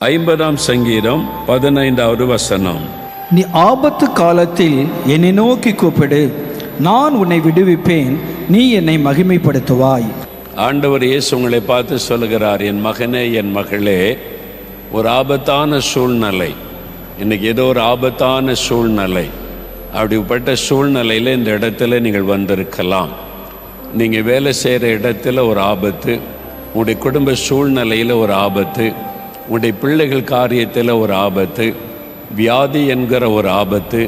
50ஆம் சங்கீதம் 15வது வசனம். நீ ஆபத்து காலத்தில் என்னை நோக்கி கூப்பிடு, நான் உன்னை விடுவிப்பேன், நீ என்னை மகிமைப்படுத்துவாய். ஆண்டவர் இயேசு உங்களை பார்த்து சொல்லுகிறார், என் மகனே, என் மகளே, ஒரு ஆபத்தான சூழ்நிலை, இன்னைக்கு ஏதோ ஒரு ஆபத்தான சூழ்நிலை, அப்படிப்பட்ட சூழ்நிலையில் இந்த இடத்துல நீங்கள் வந்திருக்கலாம். நீங்கள் வேலை செய்கிற இடத்துல ஒரு ஆபத்து, உங்களுடைய குடும்ப சூழ்நிலையில் ஒரு ஆபத்து, உங்களுடைய பிள்ளைகள் காரியத்தில் ஒரு ஆபத்து, வியாதி என்கிற ஒரு ஆபத்து,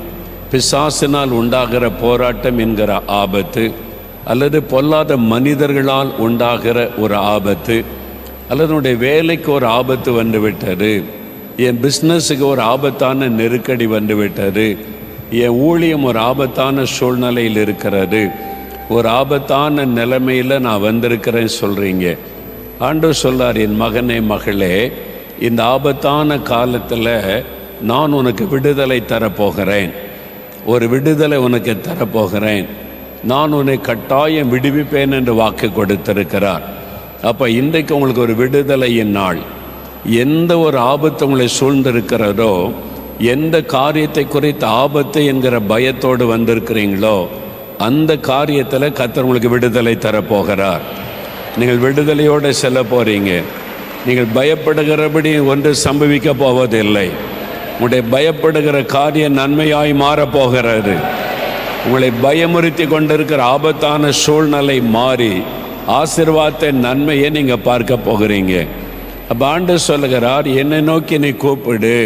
பிசாசினால் உண்டாகிற போராட்டம் என்கிற ஆபத்து, அல்லது பொல்லாத மனிதர்களால் உண்டாகிற ஒரு ஆபத்து, அல்லது உன்னுடைய வேலைக்கு ஒரு ஆபத்து வந்துவிட்டது, என் பிஸ்னஸுக்கு ஒரு ஆபத்தான நெருக்கடி வந்துவிட்டது, என் ஊழியம் ஒரு ஆபத்தான சூழ்நிலையில் இருக்கிறது, ஒரு ஆபத்தான நிலைமையில் நான் வந்திருக்கிறேன்னு சொல்கிறீங்க. ஆண்டவர் சொல்றார், என் மகனே, மகளே, இந்த ஆபத்தான காலத்தில் நான் உனக்கு விடுதலை தரப்போகிறேன், ஒரு விடுதலை உனக்கு தரப்போகிறேன், நான் உன்னை கட்டாயம் விடுவிப்பேன் என்று வாக்கு கொடுத்திருக்கிறார். அப்போ இன்றைக்கு உங்களுக்கு ஒரு விடுதலையின் நாள். எந்த ஒரு ஆபத்து உங்களை சூழ்ந்திருக்கிறதோ, எந்த காரியத்தை குறித்த ஆபத்து என்கிற பயத்தோடு வந்திருக்கிறீங்களோ, அந்த காரியத்தில் கர்த்தர் உங்களுக்கு விடுதலை தரப்போகிறார். நீங்கள் விடுதலையோடு செல்ல போகிறீங்க. நீங்கள் பயப்படுகிறபடி ஒன்று சம்பவிக்க போவதில்லை. உங்களுடைய பயப்படுகிற காரியம் நன்மையாய் மாறப்போகிறது. உங்களை பயமுறுத்தி கொண்டிருக்கிற ஆபத்தான சூழ்நிலை மாறி ஆசீர்வாதத்தை, நன்மையை நீங்கள் பார்க்க போகிறீங்க. அப்போ ஆண்டவர் சொல்லுகிறார், என்னை நோக்கி நீ கூப்பிடு,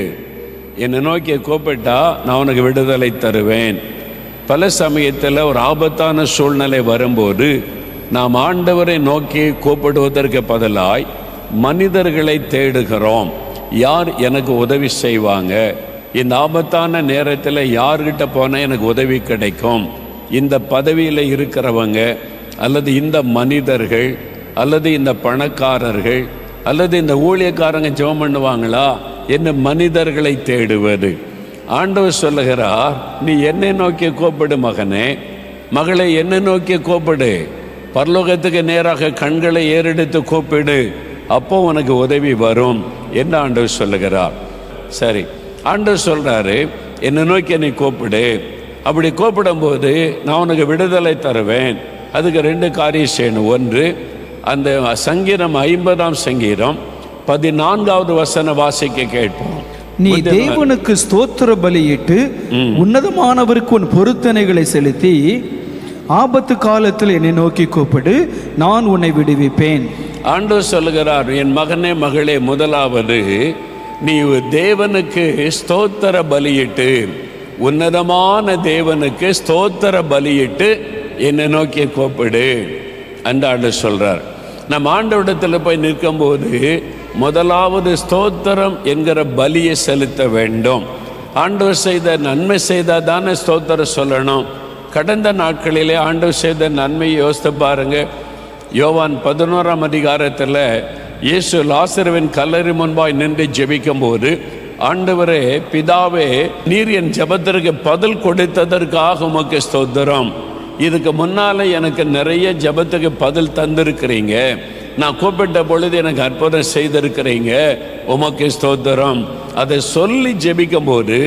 என்னை நோக்கி கூப்பிட்டா நான் உனக்கு விடுதலை தருவேன். பல சமயத்தில் ஒரு ஆபத்தான சூழ்நிலை வரும்போது நாம் ஆண்டவரை நோக்கி கூப்பிடுவதற்கு பதிலாய் மனிதர்களை தேடுகிறோம். யார் எனக்கு உதவி செய்வாங்க, இந்த ஆபத்தான நேரத்தில் யார்கிட்ட போனால் எனக்கு உதவி கிடைக்கும், இந்த பதவியில் இருக்கிறவங்க, அல்லது இந்த மனிதர்கள், அல்லது இந்த பணக்காரர்கள், அல்லது இந்த ஊழியக்காரங்க ஜெபம் பண்ணுவாங்களா என்ன மனிதர்களை தேடுவது. ஆண்டவர் சொல்லுகிறார், நீ என்னை நோக்கி கூப்பிடு மகனே, மகளை என்னை நோக்கி கூப்பிடு, பரலோகத்துக்கு நேராக கண்களை ஏறெடுத்து கூப்பிடு, அப்போ உனக்கு உதவி வரும் என்று ஆண்டவர் சொல்லுகிறார். சரி, ஆண்டவர் சொல்கிறாரு, என்னை நோக்கி நீ கூப்பிடு, அப்படி கூப்பிடும்போது நான் உனக்கு விடுதலை தருவேன். அதுக்கு 2 காரியம் செய்யணும். ஒன்று, அந்த சங்கீதம் 50ஆம் சங்கீதம் 14வது வசன வாசிக்க கேட்போம். நீ தேவனுக்கு ஸ்தோத்திர பலியிட்டு உன்னதமானவருக்கு உன் பொருத்தனைகளை செலுத்தி ஆபத்து காலத்தில் என்னை நோக்கி கூப்பிடு, நான் உன்னை விடுவிப்பேன். ஆண்டவர் சொல்லுகிறார், என் மகனே, மகளே, முதலாவது நீ தேவனுக்கு ஸ்தோத்திர பலியிட்டு, உன்னதமான தேவனுக்கு ஸ்தோத்திர பலியிட்டு என்னை நோக்கி கூப்பிடு என்று ஆண்டவர் சொல்றார். நம்ம ஆண்டவரிடத்தில் போய் நிற்கும்போது முதலாவது ஸ்தோத்திரம் என்கிற பலியை செலுத்த வேண்டும். ஆண்டவர் செய்த நன்மை செய்தால் தானே ஸ்தோத்திரம் சொல்லணும். கடந்த நாட்களிலே ஆண்டவர் செய்த நன்மையை யோசித்து பாருங்க. யோவான் 11ஆம் அதிகாரத்தில் இயேசு லாசருவின் கல்லறை முன்பாய் நின்று ஜெபிக்கும் போது, ஆண்டவரே, பிதாவே, நீர் என் ஜெபத்திற்கு பதில் கொடுத்ததற்காக உமக்கு ஸ்தோத்திரம். இதுக்கு முன்னால் எனக்கு நிறைய ஜெபத்துக்கு பதில் தந்திருக்கிறீங்க, நான் கூப்பிட்ட பொழுது எனக்கு அற்புதம் செய்திருக்கிறீங்க, உமக்கு ஸ்தோத்திரம். அதை சொல்லி ஜெபிக்கும் போது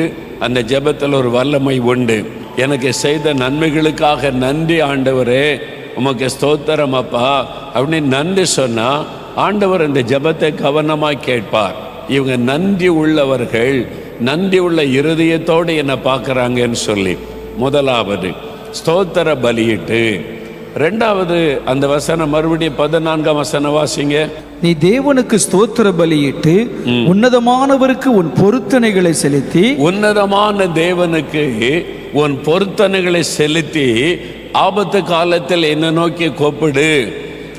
அந்த ஜெபத்தில் ஒரு வல்லமை உண்டு. எனக்கு செய்த நன்மைகளுக்காக நன்றி ஆண்டவரே, உமக்கு ஸ்தோத்திரம் அப்பா அப்படின்னு நன்றி சொன்னால் ஆண்டவர் அந்த ஜெபத்தை கவனமாக கேட்பார். இவங்க நன்றி உள்ளவர்கள், நன்றி உள்ள இருதயத்தோடு என்னை பார்க்குறாங்கன்னு சொல்லி முதலாவது ஸ்தோத்திர பலியிட்டு. 2வது அந்த வசனம் மறுபடியும் 14ஆம் வசனம் வாசிங்க. நீ தேவனுக்கு ஸ்தோத்திர பலியிட்டு உன்னதமானவருக்கு உன் பொருத்தனைகளை செலுத்தி, உன்னதமான தேவனுக்கு உன் பொருத்தனைகளை செலுத்தி ஆபத்து காலத்தில் என்னை நோக்கி கூப்பிடு.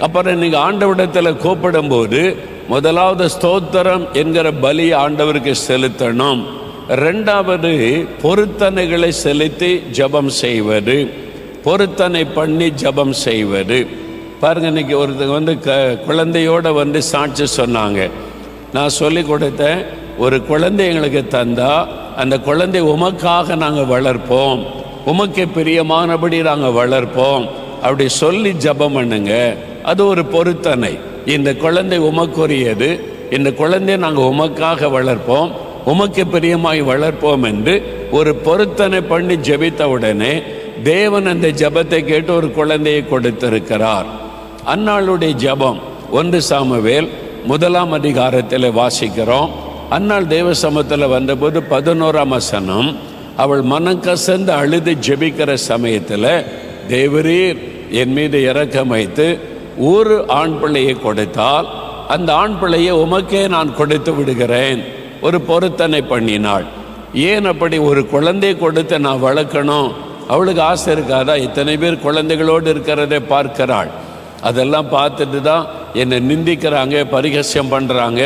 அப்புறம் நீங்கள் ஆண்டவரிடத்தில் கூப்பிடும் போது முதலாவது ஸ்தோத்திரம் என்கிற பலி ஆண்டவருக்கு செலுத்தணும். 2வது பொருத்தனைகளை செலுத்தி ஜெபம் செய்வது, பொருத்தனை பண்ணி ஜெபம் செய்வது. பாருங்க, இன்னைக்கு ஒருத்தங்க குழந்தையோடு சாட்சி சொன்னாங்க. நான் சொல்லி கொடுத்தேன், ஒரு குழந்தை எங்களுக்கு தந்தா அந்த குழந்தை உமக்காக நாங்கள் வளர்ப்போம், உமக்கு பிரியமானபடி நாங்கள் வளர்ப்போம், அப்படி சொல்லி ஜெபம் பண்ணுங்க. அது ஒரு பொருத்தனை. இந்த குழந்தை உமக்குரியது, இந்த குழந்தையை நாங்கள் உமக்காக வளர்ப்போம், உமக்கு பிரியமாய் வளர்ப்போம் என்று ஒரு பொருத்தனை பண்ணி ஜெபித்த உடனே தேவன் அந்த ஜெபத்தை கேட்டு ஒரு குழந்தையை கொடுத்திருக்கிறார். அன்னாளுடைய ஜெபம் 1 சாமுவேல் 1ஆம் அதிகாரத்தில் வாசிக்கிறோம். அன்னாள் தேவ சமூகத்தில் வந்தபோது 11ஆம் வசனம், அவள் மனம் கசந்து அழுது ஜெபிக்கிற சமயத்தில் தேவரீர் என் மீது இரக்கம் வைத்து ஒரு ஆண் பிள்ளையை கொடுத்தால் அந்த ஆண் பிள்ளையை உமக்கே நான் கொடுத்து விடுகிறேன் ஒரு பொருத்தனை பண்ணினாள். ஏன் அப்படி ஒரு குழந்தையை கொடுத்து நான் வளர்க்கணும்? அவளுக்கு ஆசை இருக்காதா? இத்தனை பேர் குழந்தைகளோடு இருக்கிறதை பார்க்கிறாள். அதெல்லாம் பார்த்துட்டு தான் என்னை நிந்திக்கிறாங்க, பரிகாசம் பண்ணுறாங்க.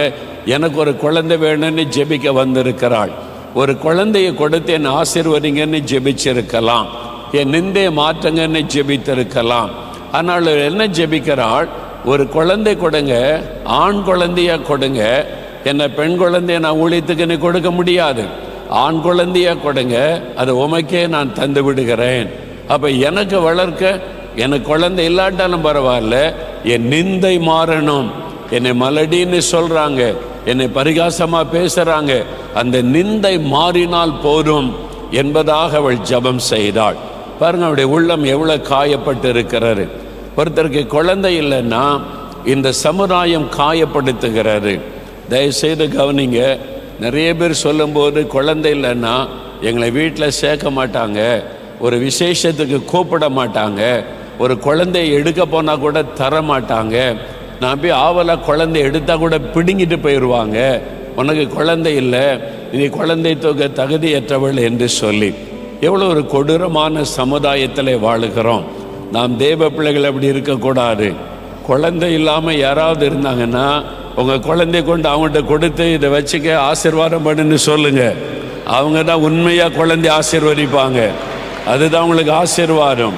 எனக்கு ஒரு குழந்தை வேணும்னு ஜெபிக்க வந்திருக்கிறாள். ஒரு குழந்தையை கொடுத்து என்னை ஆசீர்வதிங்கன்னு ஜெபிச்சிருக்கலாம், என் நிந்தையை மாற்றுங்கன்னு ஜெபித்திருக்கலாம். ஆனால் என்ன ஜெபிக்கிறாள்? ஒரு குழந்தை கொடுங்க, ஆண் குழந்தையா கொடுங்க. என்னை பெண் குழந்தைய நான் ஊழியத்துக்கு கொடுக்க முடியாது, ஆண் குழந்தையா கொடுங்க, அதை உமக்கே நான் தந்து விடுகிறேன். அப்போ எனக்கு வளர்க்க எனக்கு குழந்தை இல்லாட்டாலும் பரவாயில்ல, என் நிந்தை மாறணும். என்னை மலடின்னு சொல்கிறாங்க, என்னை பரிகாசமாக பேசுகிறாங்க, அந்த நிந்தை மாறினால் போதும் என்பதாக அவள் ஜெபம் செய்தாள். பாருங்க, அவளுடைய உள்ளம் எவ்வளோ காயப்பட்டு இருக்கிறாரு. ஒருத்தருக்கு குழந்தை இல்லைன்னா இந்த சமுதாயம் காயப்படுத்துகிறாரு. தயவுசெய்து கவனிங்க. நிறைய பேர் சொல்லும்போது குழந்தை இல்லைன்னா எங்களை வீட்டில் சேர்க்க மாட்டாங்க, ஒரு விசேஷத்துக்கு கூப்பிட மாட்டாங்க, ஒரு குழந்தையை எடுக்க போனால் கூட தர மாட்டாங்க, நான் போய் ஆவலாக குழந்தை எடுத்தால் கூட பிடுங்கிட்டு போயிடுவாங்க, உனக்கு குழந்தை இல்லை, நீ குழந்தை தூக்க தகுதியற்றவள் என்று சொல்லி எவ்வளோ ஒரு கொடூரமான சமுதாயத்தில் வாழுகிறோம். நாம் தேவ பிள்ளைகள் அப்படி இருக்கக்கூடாது. குழந்தை இல்லாமல் யாராவது இருந்தாங்கன்னா உங்கள் குழந்தைய கொண்டு அவங்கள்ட்ட கொடுத்து இதை வச்சுக்க ஆசீர்வாதம் பண்ணுன்னு சொல்லுங்கள். அவங்க தான் உண்மையாக குழந்தை ஆசீர்வதிப்பாங்க. அதுதான் உங்களுக்கு ஆசீர்வாதம்.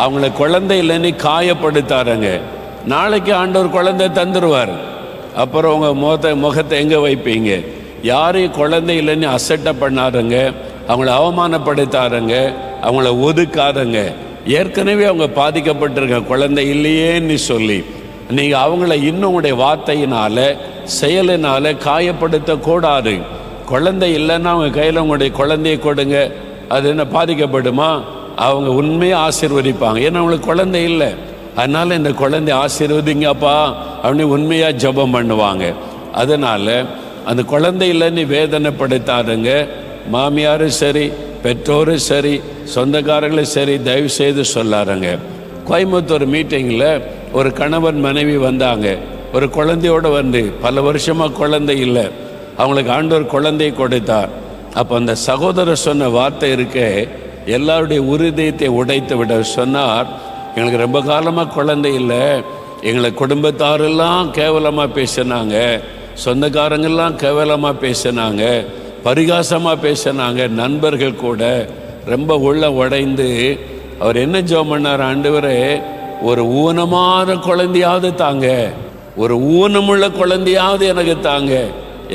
அவங்கள குழந்தை இல்லைன்னு காயப்படுத்தாருங்க. நாளைக்கு ஆண்டவர் குழந்தை தந்துடுவார். அப்புறம் உங்கள் முகத்தை எங்கே வைப்பீங்க? யாரையும் குழந்தை இல்லைன்னு அசட்டை பண்ணாருங்க, அவங்கள அவமானப்படுத்தாருங்க, அவங்கள ஒதுக்காதுங்க. ஏற்கனவே அவங்க பாதிக்கப்பட்டிருக்க குழந்தை இல்லையேன்னு சொல்லி நீங்கள் அவங்கள இன்னும் உங்களுடைய வார்த்தையினால் செயலினால் காயப்படுத்தக்கூடாது. குழந்தை இல்லைன்னா அவங்க கையில் உங்களுடைய குழந்தையை கொடுங்க, அது என்ன பாதிக்கப்படுமா? அவங்க உண்மையாக ஆசீர்வதிப்பாங்க. ஏன்னா அவங்களுக்கு குழந்தை இல்லை, அதனால் இந்த குழந்தை ஆசீர்வதிங்கப்பா அப்படின்னு உண்மையாக ஜெபம் பண்ணுவாங்க. அதனால் அந்த குழந்தை இல்லைன்னு வேதனைப்படுத்தாதுங்க. மாமியாரும் சரி, பெற்றோரும் சரி, சொந்தக்காரங்களும் சரி, தயவு செய்து சொல்லாருங்க. கோயம்புத்தூர் மீட்டிங்கில் ஒரு கணவன் மனைவி வந்தாங்க. ஒரு குழந்தையோடு வந்து பல வருஷமாக குழந்தை இல்லை, அவங்களுக்கு ஆண்டவர் குழந்தையை கொடுத்தார். அப்போ அந்த சகோதரர் சொன்ன வார்த்தை இருக்கே, எல்லாருடைய உறுதியத்தை உடைத்து விட சொன்னார். எங்களுக்கு ரொம்ப காலமாக குழந்தை இல்லை, எங்களை குடும்பத்தாரெல்லாம் கேவலமாக பேசினாங்க, சொந்தக்காரங்கெல்லாம் கேவலமாக பேசினாங்க, பரிகாசமாக பேசினாங்க, நண்பர்கள் கூட. ரொம்ப உள்ள உடைந்து அவர் என்ன ஜெபம் பண்ணார்? ஆண்டவரே, ஒரு ஊனமான குழந்தையாவது தாங்க, ஒரு ஊனமுள்ள குழந்தையாவது எனக்கு தாங்க,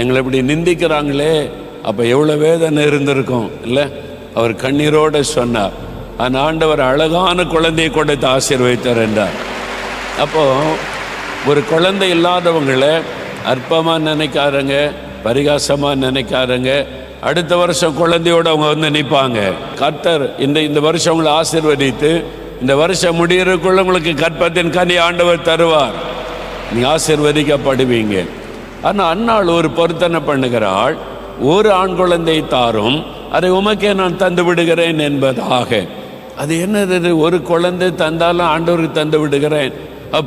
எங்களை இப்படி நிந்திக்கிறாங்களே. அப்போ எவ்வளோ வேதனை இருந்திருக்கும் இல்லை? அவர் கண்ணீரோடு சொன்னார். அந்த ஆண்டவர் அழகான குழந்தையை கொடுத்து ஆசீர்வதித்தார் என்றார். அப்போது ஒரு குழந்தை இல்லாதவங்களை அற்பமாக நினைக்காருங்க, பரிகாசமாக நினைக்காருங்க. அடுத்த வருஷம் குழந்தையோடு அவங்க வந்து நிற்பாங்க. கர்த்தர் இந்த வருஷம் அவங்களை ஆசீர்வதித்து இந்த வருஷம் முடிகிறதுக்குள்ள உங்களுக்கு கற்பத்தின் கனி ஆண்டவர் தருவார், நீங்கள் ஆசீர்வதிக்கப்படுவீங்க. ஆனால் அன்னாள் ஒரு பொருத்தனை பண்ணுகிறாள், ஒரு ஆண் குழந்தை தாரும், அதை உமக்கே நான் தந்து விடுகிறேன் என்பதாக. அது என்னது? ஒரு குழந்தை தந்தாலும் ஆண்டவருக்கு தந்து விடுகிறேன்.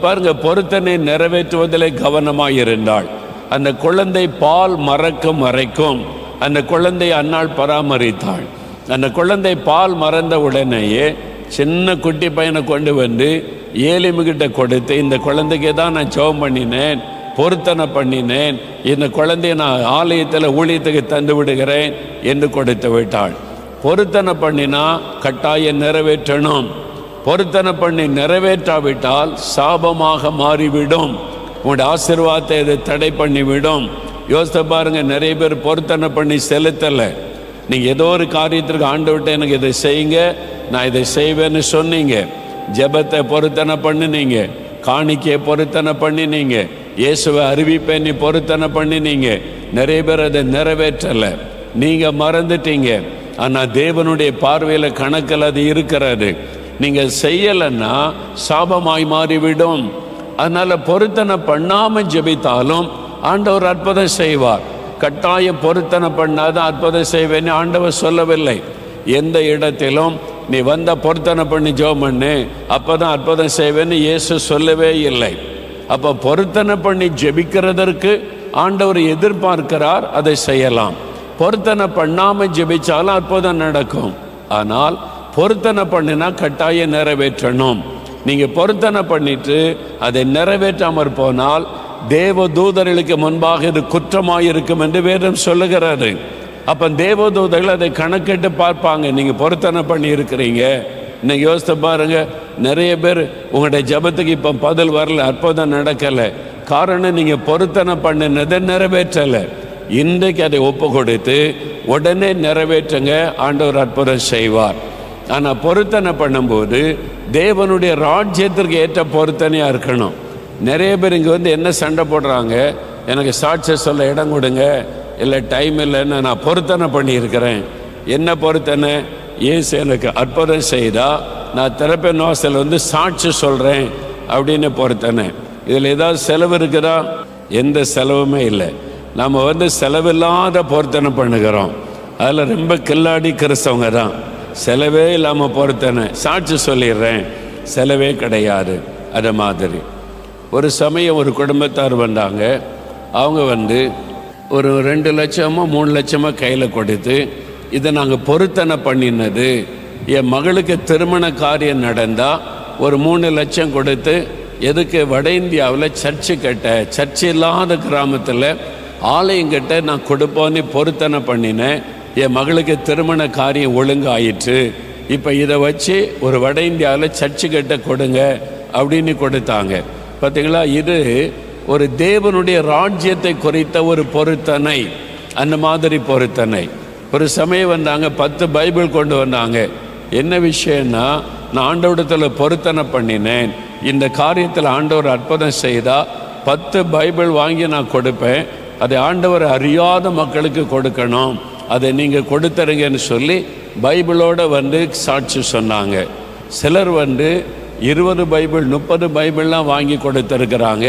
பாருங்க, பொருத்தனை நிறைவேற்றுவதிலே கவனமாக இருந்தாள். அந்த குழந்தை பால் மறக்கும் வரைக்கும் அந்த குழந்தை அன்னாள் பராமரித்தாள். அந்த குழந்தை பால் மறந்த உடனேயே சின்ன குட்டி பையனை கொண்டு வந்து ஏலிமுகிட்ட கொடுத்து, இந்த குழந்தைக்கே தான் நான் ஜெபம் பண்ணினேன், பொருத்தனை பண்ணினேன், இந்த குழந்தைய நான் ஆலயத்தில் ஊழியத்துக்கு தந்து விடுகிறேன் என்று கொடுத்து விட்டாள். பொருத்தனை பண்ணினா கட்டாயம் நிறைவேற்றணும். பொருத்தனை பண்ணி நிறைவேற்றாவிட்டால் சாபமாக மாறிவிடும், உங்களுடைய ஆசீர்வாதத்தை இதை தடை பண்ணிவிடும். யோசித்து பாருங்க, நிறைய பேர் பொருத்தனை பண்ணி செலுத்தலை. நீங்கள் ஏதோ ஒரு காரியத்திற்கு ஆண்டவர்கிட்ட எனக்கு இதை செய்யுங்க, நான் இதை செய்வேன்னு சொன்னீங்க, ஜெபத்தை பொருத்தனை பண்ணினீங்க, காணிக்கையை பொருத்தனை பண்ணினீங்க, இயேசுவை அறிவிப்பேன் நீ பொருத்தனை பண்ணினீங்க, நிறைய பேர் அதை நிறைவேற்றலை, நீங்கள் மறந்துட்டீங்க. ஆனால் தேவனுடைய பார்வையில் கணக்கில் அது இருக்கிறது. நீங்கள் செய்யலைன்னா சாபமாய் மாறிவிடும். அதனால் பொருத்தனை பண்ணாமல் ஜெபித்தாலும் ஆண்டவர் அற்புதம் செய்வார். கட்டாயம் பொருத்தனை பண்ணாதான் அற்புதம் செய்வேன்னு ஆண்டவர் சொல்லவில்லை. எந்த இடத்திலும் நீ வந்த பொருத்தனை பண்ணி ஜெபம் பண்ணு அப்போதான் அற்புதம் செய்வேன்னு இயேசு சொல்லவே இல்லை. அப்போ பொருத்தனை பண்ணி ஜெபிக்கிறதற்கு ஆண்டவர் எதிர்பார்க்கிறார், அதை செய்யலாம். பொருத்தனை பண்ணாமல் ஜெபிச்சாலும் அற்புதம் நடக்கும். ஆனால் பொருத்தனை பண்ணினா கட்டாயம் நிறைவேற்றணும். நீங்கள் பொருத்தனை பண்ணிட்டு அதை நிறைவேற்றாமற் போனால் தேவ தூதர்களுக்கு முன்பாக இது குற்றமாயிருக்கும் என்று வேதம் சொல்லுகிறாரு. அப்போ தேவதூதர்கள் அதை கணக்கிட்டு பார்ப்பாங்க. நீங்கள் பொருத்தனை பண்ணி இருக்கிறீங்க. இன்னைக்கு யோசித்து பாருங்க, நிறைய பேர் உங்களுடைய ஜபத்துக்கு இப்போ பதில் வரல, அற்புதம் நடக்கலை. காரணம் நீங்கள் பொருத்தனை பண்ணினதை நிறைவேற்றலை. இன்றைக்கு அதை ஒப்பு கொடுத்து உடனே நிறைவேற்றுங்க, ஆண்டவர் அற்புதம் செய்வார். ஆனால் பொருத்தனை பண்ணும்போது தேவனுடைய ராஜ்யத்திற்கு ஏற்ற பொருத்தனையாக இருக்கணும். நிறைய பேர் இங்கே வந்து என்ன சண்டை போடுறாங்க, எனக்கு சாட்சி சொல்ல இடம் கொடுங்க, இல்லை டைம் இல்லைன்னு நான் பொருத்தனை பண்ணியிருக்கிறேன். என்ன பொருத்தனை? ஏசு எனக்கு அற்புதம் செய்தா நான் திறப்பேன் வாசல் வந்து சாட்சி சொல்கிறேன் அப்படின்னு பொருத்தனை. இதில் ஏதாவது செலவு இருக்குதா? எந்த செலவுமே இல்லை. நம்ம வந்து செலவில்லாத பொருத்தனை பண்ணுகிறோம். அதில் ரொம்ப கில்லாடி கிறிஸ்தவங்க தான். செலவே இல்லாமல் பொருத்தனை, சாட்சி சொல்லிடுறேன், செலவே கிடையாது. அது மாதிரி ஒரு சமயம் ஒரு குடும்பத்தார் வந்தாங்க. அவங்க வந்து ஒரு 2 லட்சமோ 3 லட்சமோ கையில் கொடுத்து, இதை நாங்கள் பொருத்தனை பண்ணினது, என் மகளுக்கு திருமண காரியம் நடந்தால் ஒரு 3 லட்சம் கொடுத்து, எதுக்கு வட இந்தியாவில் சர்ச்சு கட்ட, சர்ச்சு இல்லாத கிராமத்தில் ஆலயம் கட்ட நான் கொடுப்போன்னு பொருத்தனை பண்ணினேன். என் மகளுக்கு திருமண காரியம் ஒழுங்காயிற்று. இப்போ இதை வச்சு ஒரு வட இந்தியாவில் சர்ச்சு கட்ட கொடுங்க அப்படின்னு கொடுத்தாங்க. பார்த்தீங்களா, இது ஒரு தேவனுடைய ராஜ்யத்தை குறித்த ஒரு பொருத்தனை. அந்த மாதிரி பொருத்தனை. ஒரு சமயம் வந்தாங்க, 10 பைபிள் கொண்டு வந்தாங்க. என்ன விஷயம்னா, நான் ஆண்டவரிடத்தில் பொருத்தனை பண்ணினேன், இந்த காரியத்தில் ஆண்டவர் அற்புதம் செய்தால் 10 பைபிள் வாங்கி நான் கொடுப்பேன், அதை ஆண்டவர் அறியாத மக்களுக்கு கொடுக்கணும், அதை நீங்கள் கொடுத்துருங்கன்னு சொல்லி பைபிளோடு வந்து சாட்சி சொன்னாங்க. சிலர் வந்து 20 பைபிள் 30 பைபிள்லாம் வாங்கி கொடுத்துருக்குறாங்க.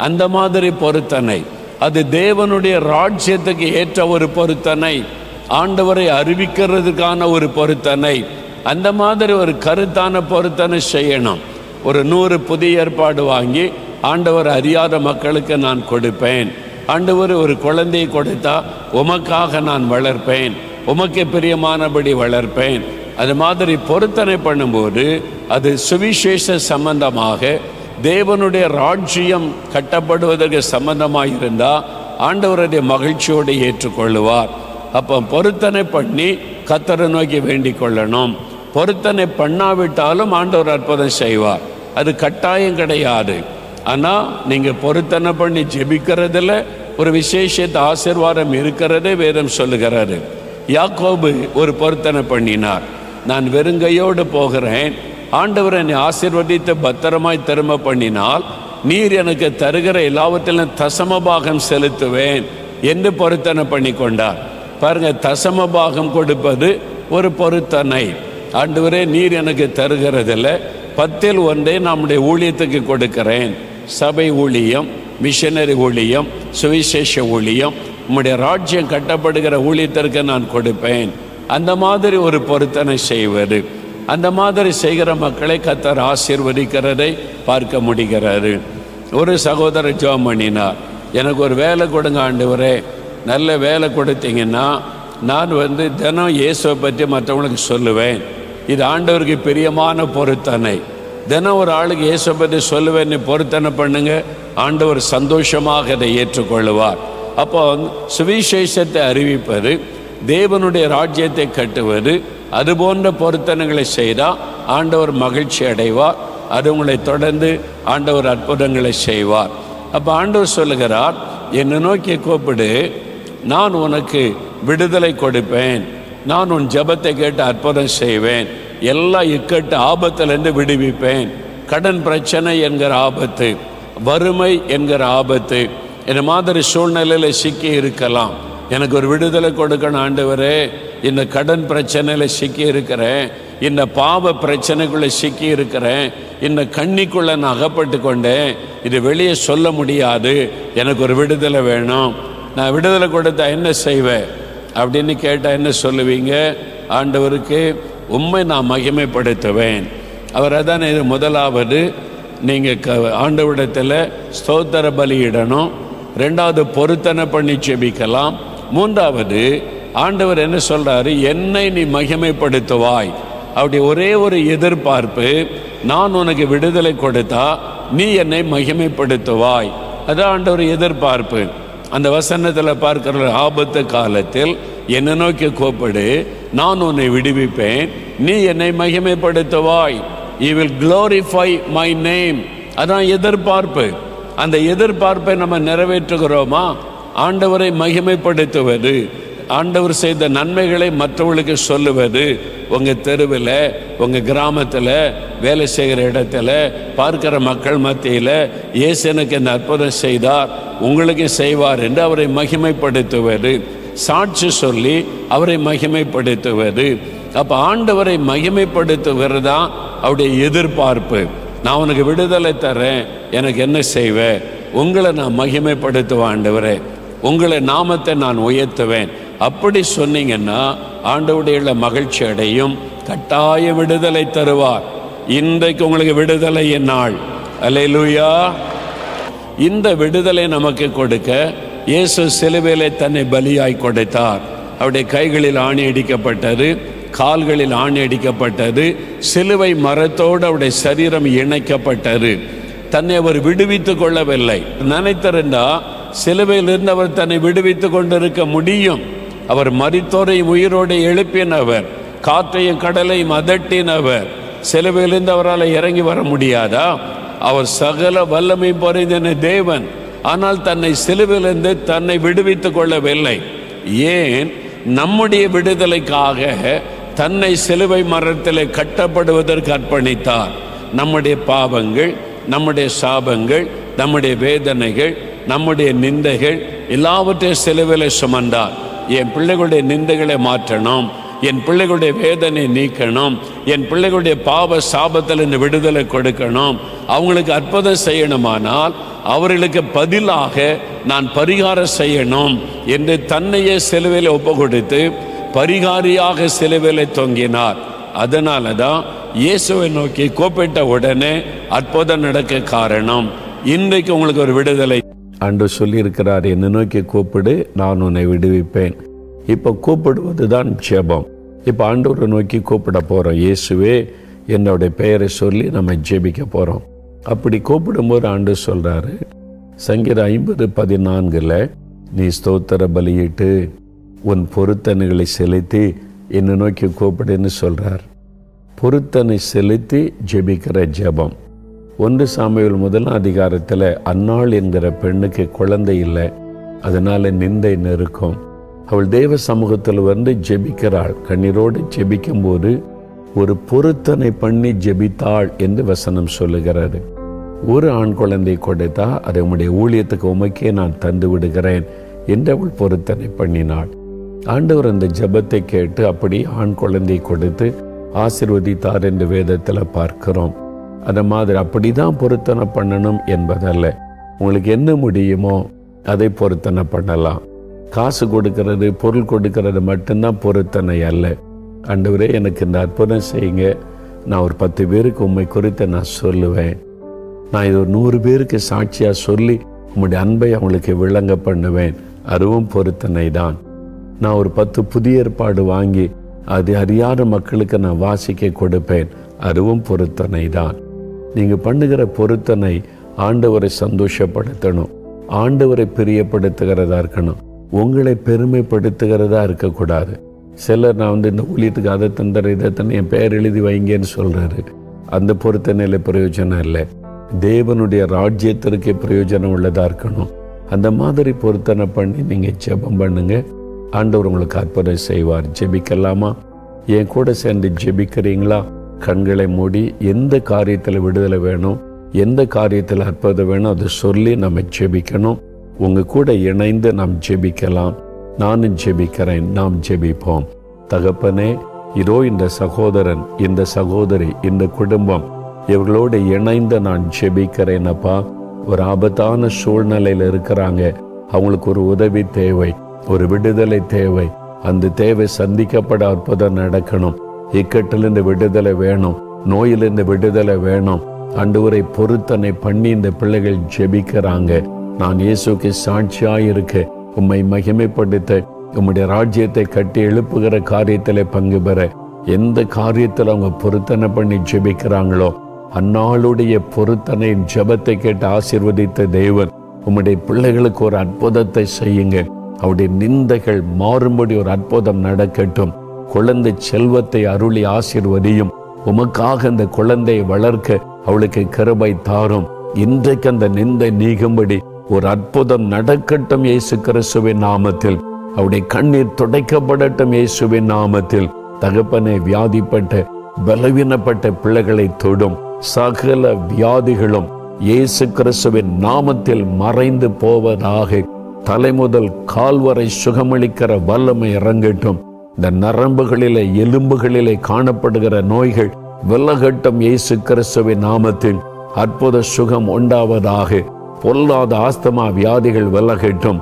அந்த மாதிரி பொருத்தனை அது தேவனுடைய ராஜ்யத்துக்கு ஏற்ற ஒரு பொருத்தனை, ஆண்டவரை அறிவிக்கிறதுக்கான ஒரு பொருத்தனை. அந்த மாதிரி ஒரு கருத்தான பொருத்தனை செய்யணும். ஒரு 100 புதிய ஏற்பாடு வாங்கி ஆண்டவர் அறியாத மக்களுக்கு நான் கொடுப்பேன், ஆண்டவர் ஒரு குழந்தையை கொடுத்தா உமக்காக நான் வளர்ப்பேன், உமக்கு பிரியமானபடி வளர்ப்பேன். அது மாதிரி பொருத்தனை பண்ணும்போது அது சுவிசேஷ சம்பந்தமாக தேவனுடைய ராஜ்யம் கட்டப்படுவதற்கு சம்பந்தமாக இருந்தால் ஆண்டவருடைய மகிழ்ச்சியோடு ஏற்றுக்கொள்ளுவார். அப்போ பொருத்தனை பண்ணி கர்த்தரை நோக்கி வேண்டிக் கொள்ளணும். பொருத்தனை பண்ணாவிட்டாலும் ஆண்டவர் அற்புதம் செய்வார். அது கட்டாயம் கிடையாது. ஆனால் நீங்கள் பொருத்தனை பண்ணி ஜெபிக்கிறதுல ஒரு விசேஷத்த ஆசீர்வாதம் இருக்கிறதே வேதம் சொல்லுகிறாரு. யாக்கோபு ஒரு பொருத்தனை பண்ணினார். நான் வெறுங்கையோடு போகிறேன், ஆண்டவர் என்னை ஆசீர்வதித்து பத்திரமாய் திரும்ப பண்ணினால் நீர் எனக்கு தருகிற எல்லாவற்றிலும் தசமபாகம் செலுத்துவேன் என்று பொருத்தனை பண்ணி கொண்டார். பாருங்க, தசமபாகம் கொடுப்பது ஒரு பொருத்தனை. ஆண்டவரே, நீர் எனக்கு தருகிறதில்ல, 10ல் 1 நம்முடைய ஊழியத்துக்கு கொடுக்கிறேன். சபை ஊழியம், மிஷனரி ஊழியம், சுவிசேஷ ஊழியம், உம்முடைய ராஜ்யம் கட்டப்படுகிற ஊழியத்திற்கு நான் கொடுப்பேன். அந்த மாதிரி ஒரு பொருத்தனை செய்வது, அந்த மாதிரி செய்கிற மக்களை கர்த்தர் ஆசீர்வதிக்கிறதை பார்க்க முடிகிறது. ஒரு சகோதரர் ஜெபம் பண்ணினார், எனக்கு ஒரு வேலை கொடுங்க ஆண்டவரே. நல்ல வேலை கொடுத்தீங்கன்னா நான் வந்து தினம் இயேசுவை பற்றி மற்றவங்களுக்கு சொல்லுவேன். இது ஆண்டவருக்கு பிரியமான பொருத்தனை. தினம் ஒரு ஆளுக்கு இயேசுவை பற்றி சொல்லுவேன், பொருத்தனை பண்ணுங்க, ஆண்டவர் சந்தோஷமாக அதை ஏற்றுக்கொள்ளுவார். அப்போ சுவிசேஷத்தை அறிவிப்பது, தேவனுடைய ராஜ்யத்தை கட்டுவது, அது போன்ற பொருத்தனைகளை செய்தால் ஆண்டவர் மகிழ்ச்சி அடைவார். அது உங்களை தொடர்ந்து ஆண்டவர் அற்புதங்களை செய்வார். அப்போ ஆண்டவர் சொல்லுகிறார், என்னை நோக்கி கூப்பிடு, நான் உனக்கு விடுதலை கொடுப்பேன், நான் உன் ஜெபத்தை கேட்டு அற்புதம் செய்வேன், எல்லா இக்கட்டு ஆபத்திலிருந்து விடுவிப்பேன். கடன் பிரச்சனை என்கிற ஆபத்து, வறுமை என்கிற ஆபத்து, இந்த மாதிரி சூழ்நிலையில் சிக்கி இருக்கலாம். எனக்கு ஒரு விடுதலை கொடுக்கணும் ஆண்டவரே, இந்த கடன் பிரச்சனையில் சிக்கி இருக்கிறேன், இந்த பாவ பிரச்சனைக்குள்ளே சிக்கி இருக்கிறேன், இந்த கண்ணிக்குள்ளே நான் அகப்பட்டு கொண்டேன், இது வெளியே சொல்ல முடியாது, எனக்கு ஒரு விடுதலை வேணும், நான் விடுதலை கொடுத்தா என்ன செய்வேன் அப்படின்னு கேட்டால் என்ன சொல்லுவீங்க? ஆண்டவருக்கு உம்மை நான் மகிமைப்படுத்துவேன். அவர் அதான் இது முதலாவது நீங்கள் ஆண்டவரிடத்தில் ஸ்தோத்திர பலியிடணும். ரெண்டாவது பொருத்தனை பண்ணி ஜெபிக்கலாம். மூன்றாவது ஆண்டவர் என்ன சொல்றாரு? என்னை நீ மகிமைப்படுத்துவாய். அப்படி ஒரே ஒரு எதிர்பார்ப்பு, நான் உனக்கு விடுதலை கொடுத்தா நீ என்னை மகிமைப்படுத்துவாய். அதான் ஆண்டவர் எதிர்பார்ப்பு. அந்த வசனத்தில் பார்க்கிற ஆபத்து காலத்தில் என்னை நோக்கி கூப்பிடு, நான் உன்னை விடுவிப்பேன், நீ என்னை மகிமைப்படுத்துவாய். You will glorify my name. அதான் எதிர்பார்ப்பு. அந்த எதிர்பார்ப்பை நம்ம நிறைவேற்றுகிறோமா? ஆண்டவரை மகிமைப்படுத்துவது, ஆண்டவர் செய்த நன்மைகளை மற்றவர்களுக்கு சொல்லுவது, உங்கள் தெருவில், உங்கள் கிராமத்தில், வேலை செய்கிற இடத்துல, பார்க்கிற மக்கள் மத்தியில் இயேசு எனக்கு இந்த அற்புதம் செய்தார், உங்களுக்கு செய்வார் என்று அவரை மகிமைப்படுத்துவது, சாட்சி சொல்லி அவரை மகிமைப்படுத்துவது. அப்போ ஆண்டவரை மகிமைப்படுத்துவது தான் அவருடைய எதிர்பார்ப்பு. நான் உனக்கு விடுதலை தரேன், எனக்கு என்ன செய்வேன்? உங்களை நான் மகிமைப்படுத்துவேன் ஆண்டவரே, உங்களை நாமத்தை நான் உயர்த்துவேன். அப்படி சொன்னீங்கன்னா ஆண்டவருடைய மகிழ்ச்சி அடையும், கட்டாய விடுதலை தருவார். இன்றைக்கு உங்களுக்கு விடுதலை நாள். அல்லேலூயா. இந்த விடுதலை நமக்கு கொடுக்க இயேசு சிலுவையிலே தன்னை பலியாய் கொடுத்தார். அவருடைய கைகளில் ஆணி அடிக்கப்பட்டது, கால்களில் ஆணி அடிக்கப்பட்டது, சிலுவை மரத்தோடு அவருடைய சரீரம் இணைக்கப்பட்டது. தன்னை அவர் விடுவித்து கொள்ளவில்லை. நினைத்திருந்தா சிலுவையிலிருந்து அவர் தன்னை விடுவித்து கொண்டிருக்க முடியும். அவர் மரித்தோரையும் உயிரோடு எழுப்பினவர், காற்றையும் கடலையும் அதட்டினவர். சிலுவையிலிருந்து அவரால் இறங்கி வர முடியாதா? அவர் சகல வல்லமை பொறிந்த தேவன். ஆனால் தன்னை சிலுவையிலிருந்து தன்னை விடுவித்து கொள்ளவில்லை. ஏன்? நம்முடைய விடுதலைக்காக தன்னை சிலுவை மரத்திலே கட்டப்படுவதற்கு அர்ப்பணித்தார். நம்முடைய பாவங்கள், நம்முடைய சாபங்கள், நம்முடைய வேதனைகள், நம்முடைய நிந்தைகள் எல்லாவற்றையும் சிலுவையிலே சுமந்தார். என் பிள்ளைகளுடைய நிந்தைகளை மாற்றணும், என் பிள்ளைகளுடைய வேதனை நீக்கணும், என் பிள்ளைகளுடைய பாவ சாபத்தில் இந்த விடுதலை கொடுக்கணும், அவங்களுக்கு அற்புதம் செய்யணுமானால் அவர்களுக்கு பதிலாக நான் பரிகாரம் செய்யணும் என்று தன்னையே சிலுவையில் ஒப்பு கொடுத்து பரிகாரியாக சிலுவையில் தொங்கினார். அதனால தான் இயேசுவை நோக்கி கூப்பிட்ட உடனே அற்புதம் நடக்க காரணம். இன்றைக்கு உங்களுக்கு ஒரு விடுதலை ஆண்டவர் சொல்லியிருக்கிறார், என்னை நோக்கி கூப்பிடு, நான் உன்னை விடுவிப்பேன். இப்போ கூப்பிடுவது தான் ஜெபம். இப்போ ஆண்டவரை நோக்கி கூப்பிட போகிறோம். இயேசுவே என்னுடைய பெயரை சொல்லி நம்ம ஜெபிக்க போகிறோம். அப்படி கூப்பிடும்போது ஆண்டவர் சொல்கிறாரு, சங்கீதம் 50:14 நீ ஸ்தோத்திர பலியிட்டு உன் பொருத்தனைகளை செலுத்தி என்னை நோக்கி கூப்பிடுன்னு சொல்கிறார். பொருத்தனை செலுத்தி ஜெபிக்கிற ஜெபம். 1 சாமுவேல் 1 அன்னாள் என்கிற பெண்ணுக்கு குழந்தை இல்லை, அதனால நிந்தை நெருக்கம். அவள் தேவ சமூகத்தில் வந்து ஜெபிக்கிறாள். கண்ணீரோடு ஜெபிக்கும் போது ஒரு பொருத்தனை பண்ணி ஜெபித்தாள் என்று வசனம் சொல்லுகிறாரு. ஒரு ஆண் குழந்தை கொடுத்தா அதை உம்முடைய ஊழியத்துக்கு உமக்கே நான் தந்து விடுகிறேன் என்று அவள் பொருத்தனை பண்ணினாள். ஆண்டவர் அந்த ஜெபத்தை கேட்டு அப்படி ஆண் குழந்தை கொடுத்து ஆசீர்வதித்தார் என்று வேதத்தில் பார்க்கிறோம். அந்த மாதிரி அப்படிதான் பொருத்தனை பண்ணணும் என்பதல்ல. உங்களுக்கு என்ன முடியுமோ அதை பொருத்தனை பண்ணலாம். காசு கொடுக்கறது, பொருள் கொடுக்கறது மட்டும்தான் பொருத்தனை அல்ல. ஆண்டவரே எனக்கு இந்த அற்புதம் செய்யுங்க, நான் ஒரு 10 பேருக்கு உண்மை குறித்து நான் சொல்லுவேன், நான் இது ஒரு 100 பேருக்கு சாட்சியாக சொல்லி உங்களுடைய அன்பை அவங்களுக்கு விளங்க பண்ணுவேன், அதுவும் பொருத்தனை தான். நான் ஒரு 10 புதிய ஏற்பாடு வாங்கி அது அறியாத மக்களுக்கு நான் வாசிக்க கொடுப்பேன், அதுவும் பொருத்தனை தான். நீங்கள் பண்ணுகிற பொருத்தனை ஆண்டவரை சந்தோஷப்படுத்தணும், ஆண்டவரை பிரியப்படுத்துகிறதா இருக்கணும், உங்களை பெருமைப்படுத்துகிறதா இருக்கக்கூடாது. சிலர் நான் இந்த ஊழியத்துக்கு அதை தந்துடுற இதை தந்து என் பெயர் எழுதி வைங்கன்னு சொல்கிறாரு. அந்த பொருத்தனையில் பிரயோஜனம் இல்லை, தேவனுடைய ராஜ்யத்திற்கு பிரயோஜனம் உள்ளதாக இருக்கணும். அந்த மாதிரி பொருத்தனை பண்ணி நீங்கள் ஜெபம் பண்ணுங்க, ஆண்டவர் உங்களுக்கு அற்புதம் செய்வார். ஜெபிக்கலாமா? என் கூட சேர்ந்து ஜெபிக்கிறீங்களா? கண்களை மூடி எந்த காரியத்தில் விடுதலை வேணும், எந்த காரியத்தில் அற்புதம் வேணும் அதை சொல்லி நம்ம ஜெபிக்கணும். உங்கள் கூட இணைந்து நாம் ஜெபிக்கலாம். நானும் ஜெபிக்கிறேன், நாம் ஜெபிப்போம். தகப்பனே, இதோ இந்த சகோதரன், இந்த சகோதரி, இந்த குடும்பம் இவர்களோடு இணைந்து நான் ஜெபிக்கிறேன். அப்பா, ஒரு ஆபத்தான சூழ்நிலையில் இருக்கிறாங்க. அவங்களுக்கு ஒரு உதவி தேவை, ஒரு விடுதலை தேவை. அந்த தேவை சந்திக்கப்பட அற்புதம் நடக்கணும். இக்கட்டிலிருந்து விடுதலை வேணும், நோயிலிருந்து விடுதலை வேணும். ஆண்டவரை பொருத்தனை பண்ணி இந்த பிள்ளைகள் ஜெபிக்கிறாங்க. நான் இயேசுக்கு சாட்சியாயிருக்க, உம்மை மகிமைப்படுத்த, உம்முடைய ராஜ்யத்தை கட்டி எழுப்புகிற காரியத்தில் பங்கு பெற, எந்த காரியத்தில் அவங்க பொருத்தனை பண்ணி ஜெபிக்கிறாங்களோ அந்நாளுடைய பொருத்தனை ஜெபத்தை கேட்டு ஆசீர்வதித்த தேவன் உம்முடைய பிள்ளைகளுக்கு ஒரு அற்புதத்தை செய்யுங்க. அவருடைய நிந்தைகள் மாறும்படி ஒரு அற்புதம் நடக்கட்டும். குழந்தை செல்வத்தை அருளி ஆசீர்வதியும். உமக்காக அந்த குழந்தையை வளர்க்க அவளுக்கு கிருபை தாரும். இன்றைக்கு அந்த நிந்தை நீங்கும்படி ஒரு அற்புதம் நடக்கட்டும் இயேசு கிறிஸ்துவின் நாமத்தில். அவருடைய கண்ணீர் துடைக்கப்படட்டும் இயேசுவின் நாமத்தில். தகப்பனை, வியாதிப்பட்ட பலவீனப்பட்ட பிள்ளைகளை தொடும். சகல வியாதிகளும் இயேசு கிறிஸ்துவின் நாமத்தில் மறைந்து போவதாக. தலைமுதல் கால்வரை சுகமளிக்கிற வல்லமை இறங்கட்டும். இந்த நரம்புகளிலே எலும்புகளிலே காணப்படுகிற நோய்கள் விலகட்டும் இயேசு கிறிஸ்துவின் நாமத்தில். அற்புத சுகம் உண்டாவதாக. பொல்லாத ஆஸ்துமா வியாதிகள் விலகட்டும்.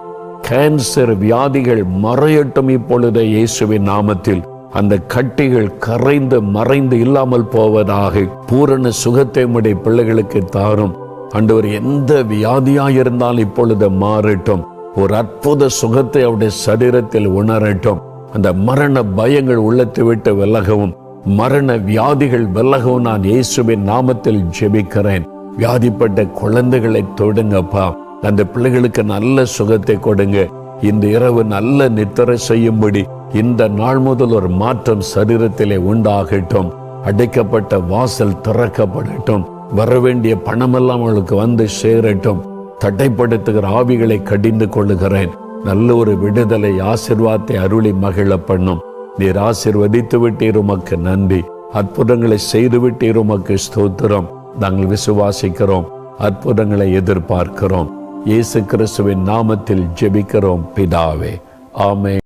கேன்சர் வியாதிகள் மறையட்டும் இப்பொழுது இயேசுவின் நாமத்தில். அந்த கட்டிகள் கரைந்து மறைந்து இல்லாமல் போவதாக. பூரண சுகத்தை உம்முடைய பிள்ளைகளுக்கு தாரும். ஆண்டவர், எந்த வியாதியாயிருந்தால் இப்பொழுது மாறட்டும். ஒரு அற்புத சுகத்தை அவருடைய சரீரத்தில் உணரட்டும். அந்த மரண பயங்கள் உள்ளத்தை விட்டு விலகவும், மரண வியாதிகள் விலகவும் நான் இயேசுவின் நாமத்தில் ஜெபிக்கிறேன். வியாதிப்பட்ட குழந்தைகளை தொடுங்கப்பா. அந்த பிள்ளைகளுக்கு நல்ல சுகத்தை கொடுங்க. இந்த இரவு நல்ல நித்திரை செய்யும்படி இந்த நாள் முதல் ஒரு மாற்றம் சரீரத்திலே உண்டாகட்டும். அடைக்கப்பட்ட வாசல் திறக்கப்படட்டும். வரவேண்டிய பணமெல்லாம் அவளுக்கு வந்து சேரட்டும். தடைப்படுத்துகிற ஆவிகளை கடிந்து கொள்ளுகிறேன். நல்ல ஒரு விடுதலை ஆசீர்வாதத்தை அருளி மகிழ பண்ணும். நீர் ஆசீர்வதித்து விட்டீர், உமக்கு நன்றி. அற்புதங்களை செய்து விட்டீர், உமக்கு ஸ்தோத்திரம். நாங்கள் விசுவாசிக்கிறோம், அற்புதங்களை எதிர்பார்க்கிறோம். இயேசு கிறிஸ்துவின் நாமத்தில் ஜெபிக்கிறோம் பிதாவே, ஆமென்.